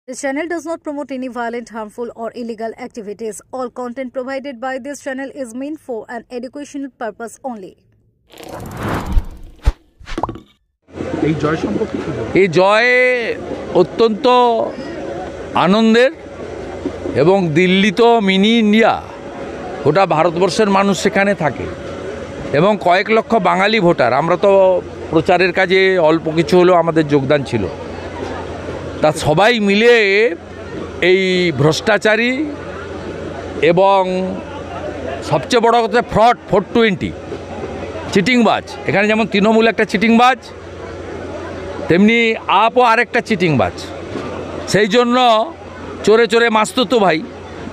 This channel does not promote any violent, harmful, or illegal activities. All content provided by this channel is meant for an educational purpose only. এই জয় সম্পর্কে এই জয় অত্যন্ত আনন্দের এবং দিল্লি তো mini India, গোটা ভারতবর্ষের মানুষ সেখানে থাকে এবং কয়েক লক্ষ বাঙালি ভোটার। আমরা তো প্রচারের কাজে অল্প কিছু হলেও আমাদের যোগদান ছিল। তা সবাই মিলে এই ভ্রষ্টাচারী এবং সবচেয়ে বড় কথা ফ্রড 420 চিটিংবাজ, এখানে যেমন তৃণমূল একটা চিটিংবাজ, তেমনি আপও আরেকটা চিটিংবাজ। সেই জন্য চোরে চোরে মাস্তুতো ভাই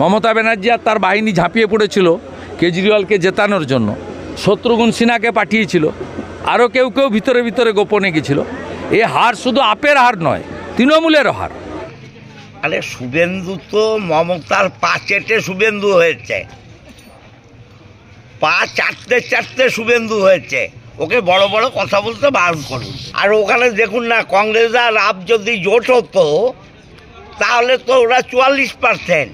মমতা ব্যানার্জি আর তার বাহিনী ঝাঁপিয়ে পড়েছিল কেজরিওয়ালকে জেতানোর জন্য। শত্রুঘ্ন সিনহাকে পাঠিয়েছিল, আরও কেউ কেউ ভিতরে ভিতরে গোপনে গেছিল। এই হার শুধু আপের হার নয়, তৃণমূলেরও হার। আরে শুভেন্দু তো মমতার পা চেটে শুভেন্দু হয়েছে, পা চাটতে চাটতে শুভেন্দু হয়েছে। ওকে বড় বড় কথা বলতে বারণ করুন। আর ওখানে দেখুন না, কংগ্রেস আর আপ যদি জোট হতো তাহলে তো ওরা 44%,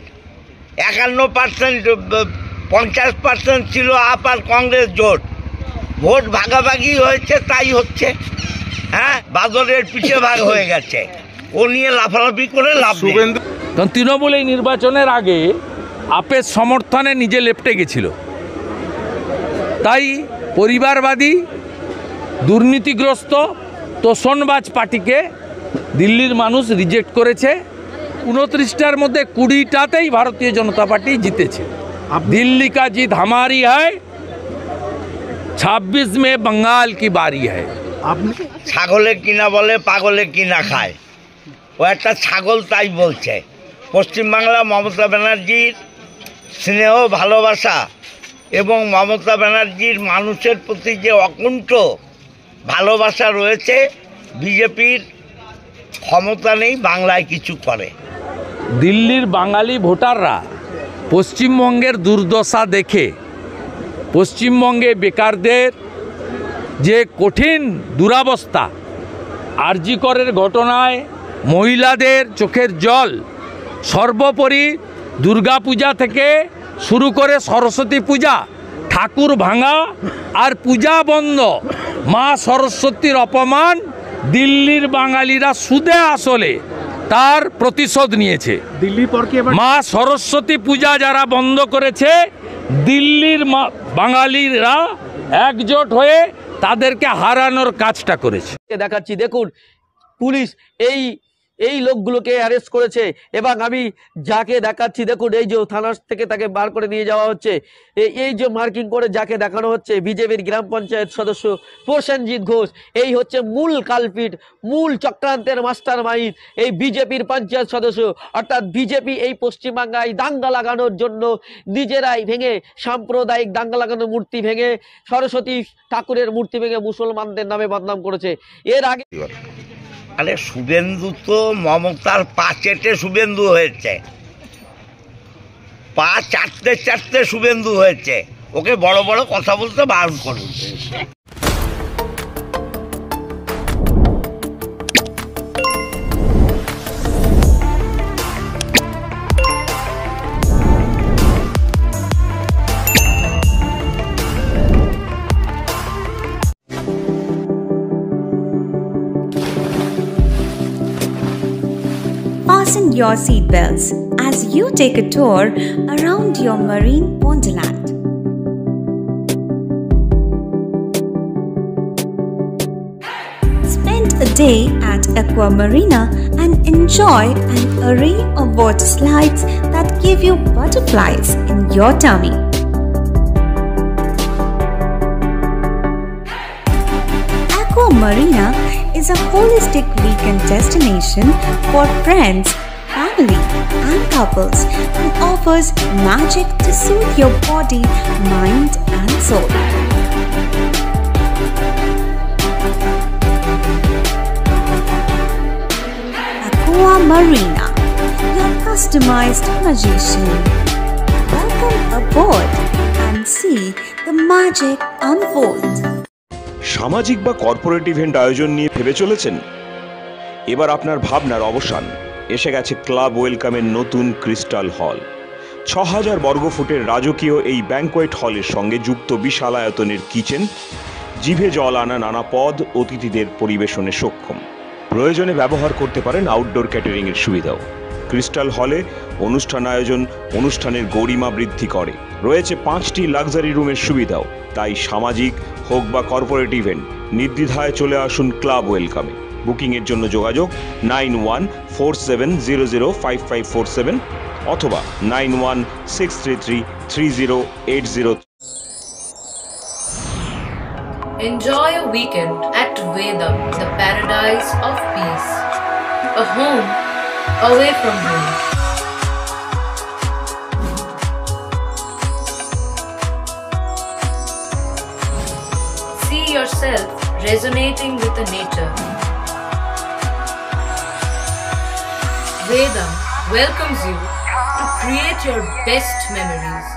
51%, 50% ছিল আপ আর কংগ্রেস জোট। ভোট ভাগাভাগি হয়েছে, তাই হচ্ছে। হ্যাঁ, বাদলের পিঠে ভাগ হয়ে গেছে। ও নিয়ে লাফালাফি করে লাভ নেই। কারণ তৃণমূল এই নির্বাচনের আগে আপের সমর্থনে নিজে লেপটে গেছিল, তাই পরিবারবাদী দুর্নীতিগ্রস্ত তোষণবাজ পার্টিকে দিল্লির মানুষ রিজেক্ট করেছে। 29টার মধ্যে 20টাতেই ভারতীয় জনতা পার্টি জিতেছে। দিল্লি কা জিত হামারি হয়, 26 মে বঙ্গাল কি বারি হয়। ছাগলে কিনা বলে, পাগলে কিনা খায়। ও একটা ছাগল, তাই বলছে। পশ্চিমবাংলা মমতা ব্যানার্জির স্নেহ ভালোবাসা এবং মমতা ব্যানার্জির মানুষের প্রতি যে অকুণ্ঠ ভালোবাসা রয়েছে, বিজেপির ক্ষমতা নেই বাংলায় কিছু করে। দিল্লির বাঙালি ভোটাররা পশ্চিমবঙ্গের দুর্দশা দেখে, পশ্চিমবঙ্গে বেকারদের যে কঠিন দুরাবস্থা, আরজি করের ঘটনায় মহিলাদের চোখের জল, সর্বোপরি দুর্গাপূজা থেকে শুরু করে সরস্বতী পূজা, ঠাকুর ভাঙা আর পূজা বন্ধ, মা সরস্বতীর অপমান দিল্লির বাঙালিরা সুদে আসলে তার প্রতিশোধ নিয়েছে। দিল্লির পর কি মা সরস্বতী পূজা যারা বন্ধ করেছে, দিল্লির বাঙালিরা একজোট হয়ে তাদেরকে হারানোর কাজটা করেছে। দেখাচ্ছি, দেখুন পুলিশ এই লোকগুলোকে অ্যারেস্ট করেছে এবং আমি যাকে দেখাচ্ছি, দেখুন এই যে থানা থেকে তাকে বার করে নিয়ে যাওয়া হচ্ছে। এই যে মার্কিং করে যাকে দেখানো হচ্ছে, বিজেপির গ্রাম পঞ্চায়েত সদস্য প্রসেনজিৎ ঘোষ, এই হচ্ছে মূল কালপিট, মূল চক্রান্তের মাস্টার মাইন্ড এই বিজেপির পঞ্চায়েত সদস্য। অর্থাৎ বিজেপি এই পশ্চিমবাংলায় দাঙ্গা লাগানোর জন্য নিজেরাই ভেঙে, সাম্প্রদায়িক দাঙ্গা লাগানোর মূর্তি ভেঙে, সরস্বতী ঠাকুরের মূর্তি ভেঙে মুসলমানদের নামে বদনাম করেছে। এর আগে আরে শুভেন্দু তো মমতার পা চেটে শুভেন্দু হয়েছে, পা চাটতে চাটতে শুভেন্দু হয়েছে। ওকে বড় বড় কথা বলতে বারণ করুন। Fasten your seatbelts as you take a tour around your marine wonderland. Spend a day at Aqua Marina and enjoy an array of water slides that give you butterflies in your tummy. Aqua Marina is a holistic weekend destination for friends, family and couples and offers magic to soothe your body, mind and soul. Aqua Marina, your customized magician. Welcome aboard and see the magic unfold. সামাজিক বা corporate event আয়োজন নিয়ে ভেবে চলেছেন? এবার আপনার ভাবনার অবসান। এসে গেছে ক্লাব ওয়েলকামের নতুন ক্রিস্টাল হল। ৬,০০০ বর্গফুটের রাজকীয় এই ব্যাংকোয়েট হলের সঙ্গে যুক্ত বিশাল আয়তনের কিচেন, জিভে জল আনা নানা পদ অতিথিদের পরিবেশনে সক্ষম। প্রয়োজনে ব্যবহার করতে পারেন আউটডোর ক্যাটারিংয়ের সুবিধাও। ক্রিস্টাল হলে অনুষ্ঠান আয়োজন অনুষ্ঠানের গরিমা বৃদ্ধি করে। রয়েছে 5টি লাক্সারি রুমের সুবিধাও। তাই সামাজিক হোক বা কর্পোরেট ইভেন্ট নির্দ্বিধায় চলে আসুন ক্লাব ওয়েলকামে। বুকিংয়ের জন্য যোগাযোগ 9147005547 অথবা 9163333080। Enjoy a weekend at Vedam, the paradise of peace. A home away from home. See yourself resonating with the nature. Vedam welcomes you to create your best memories.